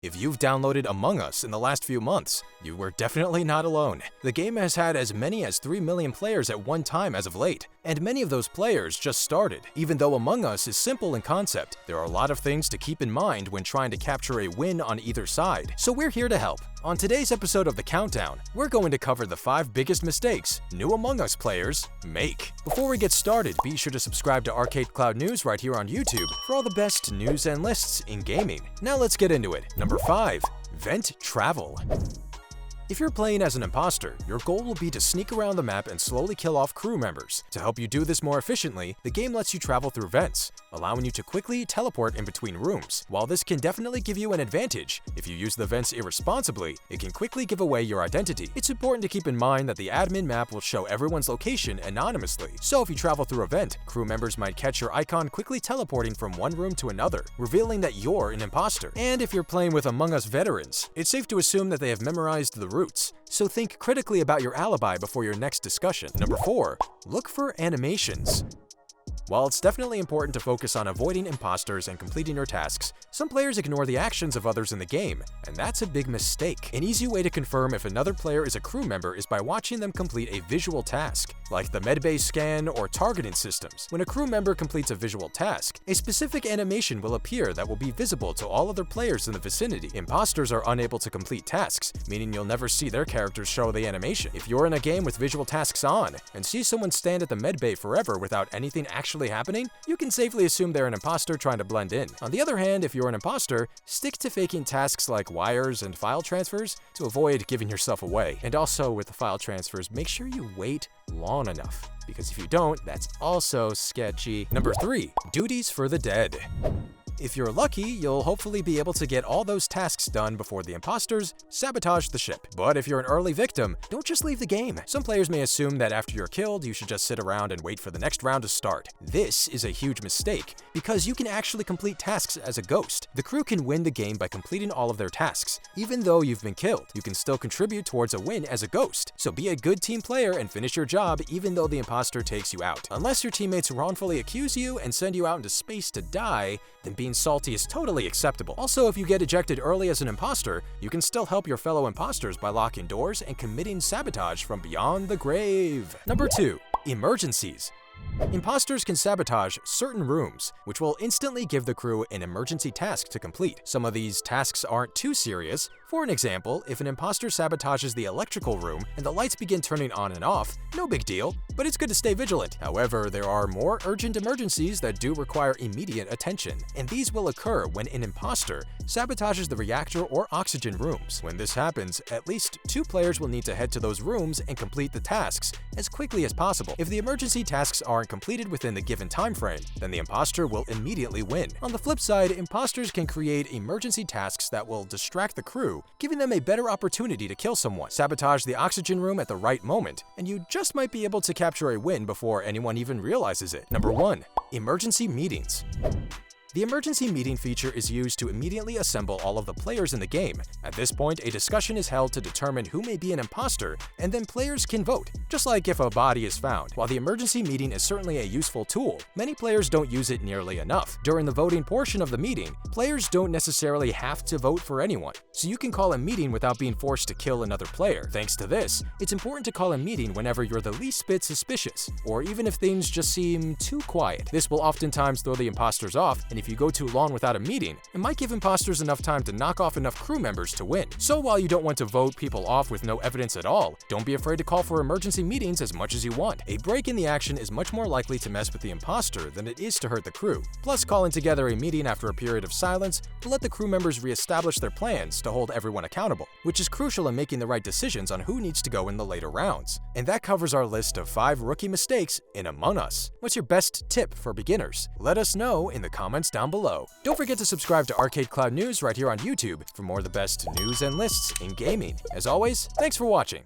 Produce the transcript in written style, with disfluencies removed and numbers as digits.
If you've downloaded Among Us in the last few months, you were definitely not alone. The game has had as many as 3 million players at one time as of late, and many of those players just started. Even though Among Us is simple in concept, there are a lot of things to keep in mind when trying to capture a win on either side. So we're here to help. On today's episode of The Countdown, we're going to cover the 5 biggest mistakes new Among Us players make. Before we get started, be sure to subscribe to ArcadeCloud News right here on YouTube for all the best news and lists in gaming. Now let's get into it. Number 5. Vent Travel. If you're playing as an imposter, your goal will be to sneak around the map and slowly kill off crew members. To help you do this more efficiently, the game lets you travel through vents, allowing you to quickly teleport in between rooms. While this can definitely give you an advantage, if you use the vents irresponsibly, it can quickly give away your identity. It's important to keep in mind that the admin map will show everyone's location anonymously, so if you travel through a vent, crew members might catch your icon quickly teleporting from one room to another, revealing that you're an imposter. And if you're playing with Among Us veterans, it's safe to assume that they have memorized the routes, so think critically about your alibi before your next discussion. Number 4. Look for animations. While it's definitely important to focus on avoiding imposters and completing your tasks, some players ignore the actions of others in the game, and that's a big mistake. An easy way to confirm if another player is a crew member is by watching them complete a visual task, like the medbay scan or targeting systems. When a crew member completes a visual task, a specific animation will appear that will be visible to all other players in the vicinity. Imposters are unable to complete tasks, meaning you'll never see their characters show the animation. If you're in a game with visual tasks on, and see someone stand at the medbay forever without anything actually happening, you can safely assume they're an imposter trying to blend in. On the other hand, if you're an imposter, stick to faking tasks like wires and file transfers to avoid giving yourself away. And also with the file transfers, make sure you wait long enough, because if you don't, that's also sketchy. Number 3. Duties for the dead. If you're lucky, you'll hopefully be able to get all those tasks done before the imposters sabotage the ship. But if you're an early victim, don't just leave the game. Some players may assume that after you're killed, you should just sit around and wait for the next round to start. This is a huge mistake, because you can actually complete tasks as a ghost. The crew can win the game by completing all of their tasks. Even though you've been killed, you can still contribute towards a win as a ghost. So be a good team player and finish your job even though the imposter takes you out. Unless your teammates wrongfully accuse you and send you out into space to die, then being salty is totally acceptable. Also, if you get ejected early as an imposter, you can still help your fellow imposters by locking doors and committing sabotage from beyond the grave. Number 2. Emergencies. Imposters can sabotage certain rooms, which will instantly give the crew an emergency task to complete. Some of these tasks aren't too serious. For an example, if an imposter sabotages the electrical room and the lights begin turning on and off, no big deal, but it's good to stay vigilant. However, there are more urgent emergencies that do require immediate attention, and these will occur when an imposter sabotages the reactor or oxygen rooms. When this happens, at least 2 players will need to head to those rooms and complete the tasks as quickly as possible. If the emergency tasks aren't completed within the given time frame, then the imposter will immediately win. On the flip side, imposters can create emergency tasks that will distract the crew, giving them a better opportunity to kill someone. Sabotage the oxygen room at the right moment, and you just might be able to capture a win before anyone even realizes it. Number 1. Emergency meetings. The emergency meeting feature is used to immediately assemble all of the players in the game. At this point, a discussion is held to determine who may be an imposter, and then players can vote, just like if a body is found. While the emergency meeting is certainly a useful tool, many players don't use it nearly enough. During the voting portion of the meeting, players don't necessarily have to vote for anyone, so you can call a meeting without being forced to kill another player. Thanks to this, it's important to call a meeting whenever you're the least bit suspicious, or even if things just seem too quiet. This will oftentimes throw the imposters off, and if you go too long without a meeting, it might give imposters enough time to knock off enough crew members to win. So while you don't want to vote people off with no evidence at all, don't be afraid to call for emergency meetings as much as you want. A break in the action is much more likely to mess with the imposter than it is to hurt the crew. Plus, calling together a meeting after a period of silence will let the crew members reestablish their plans to hold everyone accountable, which is crucial in making the right decisions on who needs to go in the later rounds. And that covers our list of 5 rookie mistakes in Among Us. What's your best tip for beginners? Let us know in the comments down below. Don't forget to subscribe to ArcadeCloud News right here on YouTube for more of the best news and lists in gaming. As always, thanks for watching.